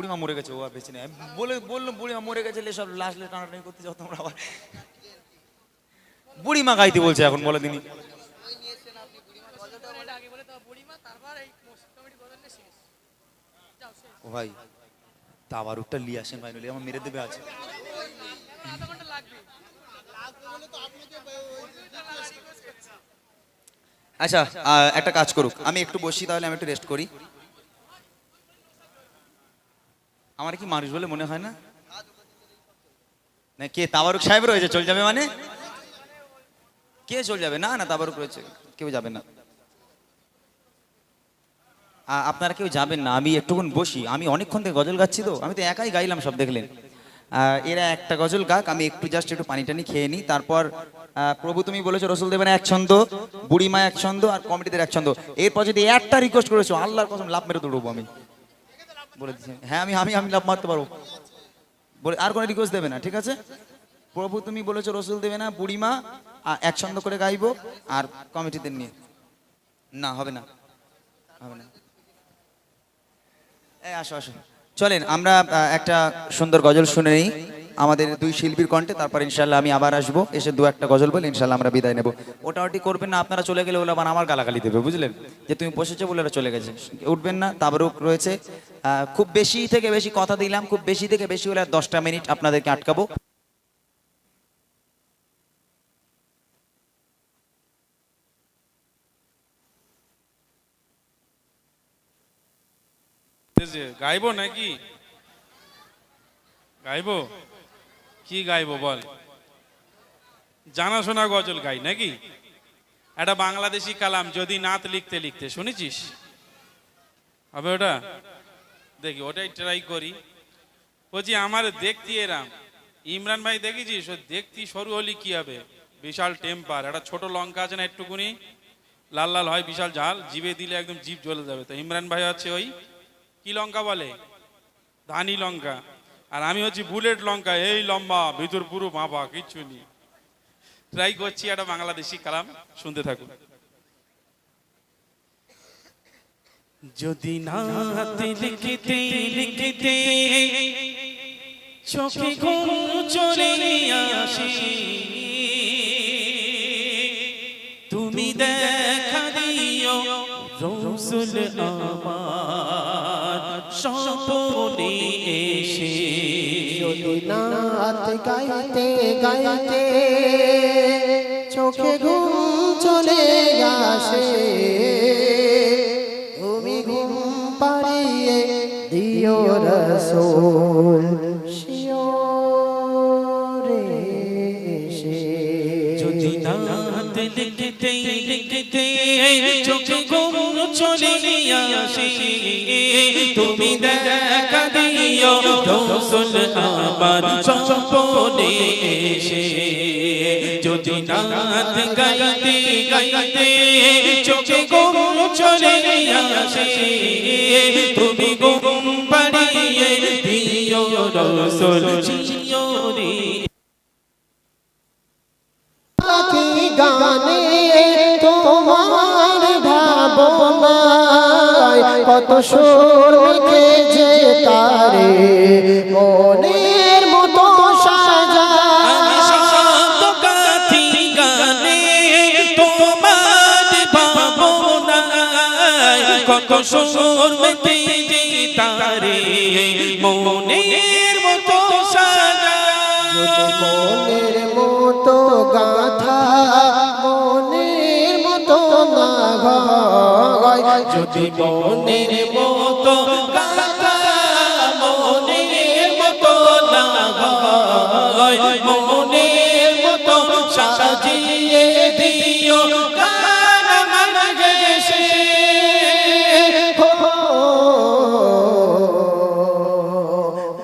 বুড়িমা মরে গেছে, ও আর বেঁচে নেই। বললাম বুড়িমা মরে গেছে, সব লাশ টানাটানি করতে যাও তোমরা আবার। বুড়িমা গাইতে বলছে এখন, বলে দিনই। ও ভাই তাবারুকটা নিয়ে আসেন ভাই, নইলে আমার মেরে দেবে আছে। আচ্ছা একটা কাজ করুক, আমি একটু বসি, তাহলে আমি একটু রেস্ট করি। আমার কি মানুষ বলে মনে হয় না? না কে তাবারুক সাহেব রয়েছে, চলে যাবে মানে? কে চলে যাবে? না না, তাবারুক রয়েছে, কেউ যাবে না। আপনারা কেউ যাবেন না, আমি একটুক্ষণ বসি। আমি অনেকক্ষণ থেকে গজল গাচ্ছি তো, আমি তো একাই গাইলাম, সব দেখলেন। এরা একটা গজল গাক, আমি একটু জাস্ট একটু পানি টানি খেয়ে নিই। তারপর প্রভু তুমি বলেছো, রসুল দেবেন এক ছন্দ, বুড়িমা এক ছন্দ, আর কমিটিদের এক ছন্দ। এরপর যদি একটা রিকোয়েস্ট করেছো, আল্লাহর কসম লাভ মেরে দৌড়বো আমি, বলে দিচ্ছি। হ্যাঁ আমি আমি আমি লাভ মারতে পারবো বলে, আর কোনো রিকোয়েস্ট দেবে না, ঠিক আছে? প্রভু তুমি বলেছো, রসুল দেবে না, বুড়িমা এক ছন্দ করে গাইবো, আর কমিটিদের নিয়ে। না হবে না, হবে না। আসো আসো, চলেন আমরা একটা সুন্দর গজল শুনে নিই আমাদের দুই শিল্পীর কণ্ঠে। তারপর ইনশাল্লাহ আমি আবার আসবো, এসে দু একটা গজল বলে ইনশাল্লাহ আমরা বিদায় নেবো। ওটি করবেন না, আপনারা চলে গেলে ওরা আবার আমার গালাগালি দেবে, বুঝলেন? যে তুমি বসেছো বলে ওরা চলে গেছে। উঠবেন না, তাবারুক রয়েছে। খুব বেশি থেকে বেশি কথা দিলাম, খুব বেশি থেকে বেশি হলে 10টা মিনিট আপনাদেরকে আটকাবো। গাইবো নাকি? গাইবো? কি গাইবো বল? জানাশোনা গজল গাই নাকি? একটা বাংলাদেশি কালাম, যদি নাত লিখতে লিখতে, শুনেছিস? হবে ওটা? দেখি ওটাই ট্রাই করি। বলছি আমার দেখতি এরাম, ইমরান ভাই দেখেছিস? ও দেখতি সরু হলি কি হবে, বিশাল টেম্পার। একটা ছোট লঙ্কা আছে না, একটুকুনি লাল লাল হয়, বিশাল ঝাল, জিভে দিলে একদম জিভ জ্বলে যাবে। তো ইমরান ভাই হচ্ছে ওই কি লঙ্কা বলে, ধানি লঙ্কা। আর আমি হচ্ছি বুলেট লঙ্কা, এই লম্বা, ভিতর পুরো বাবা, কিচ্ছু নেই। ট্রাই করছি একটা বাংলাদেশি কালাম, শুনতে থাকুন। যদি নাতে লিখতে লিখতে চোখে ঘুম চলে আসে, তুমি দেখা দিও রসুল আমার স্বপনে এসে। যদি নাত গাইতে গাইতে চোখে ঘুম চলে আসে, তুমি ঘুম পাড়িয়ে দিও রসুল শিওরে এসে। যদি নাত লিখতে লিখতে চোখে ঘুম চলে আসে, তুমি দেখা দিও রসুল আমার স্বপনে এসে। যদি নাত গাইতে গাইতে চোখে ঘুম চলে আসে, তুমি ঘুম পাড়িয়ে দিও রসুল শিওরে। গানে তোমার ভাবনায় কত সুর লিখে যে তারে মনের মতো সাজায়। কাথি গানে তোমার ভাবনায় কত সুর লিখে যে তারে মনের মতো সাজায়। মনের মতো গাথা মনের মতো না হয়, যদি মনের মতো গাথা মনের মতো না হয়, মনের মতো সাজিয়ে দিও গান আমার গেছে।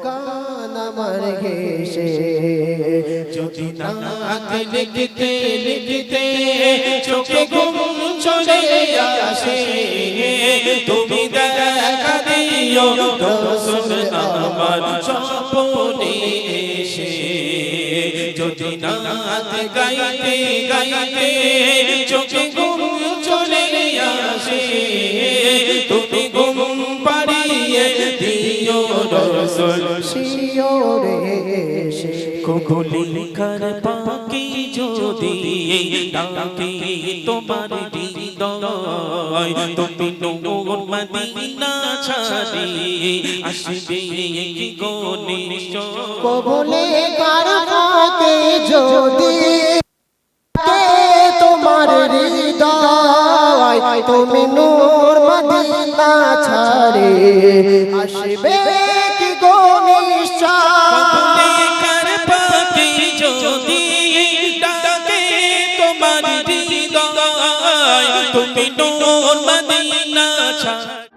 গান আমার ঘেসে। যদি নাত লিখতে লিখতে চোখে ঘুম চলে আসে, তুমি দেখা দিও রসুল আমার স্বপনে এসে। যদি নাত গাইতে গাইতে চোখে ঘুম চলে আসে, তুমি ঘুম পাড়িয়ে দিও রসুল শিওরে এসে কোকলি কর পাকি যদি ডাকে তোমার হৃদয় তুমি নূর মদিনা ছাড়ি আসবে কি গো নিশ্চয় কবলে কারকে যদি কে তোমার হৃদয় তুমি নূর মদিনা ছাড়ে আসবে কি গো নিশ্চয় কর পাকি যদি ডাকে তোমার হৃদয় তুমি নূর মদিনা ছাড়ি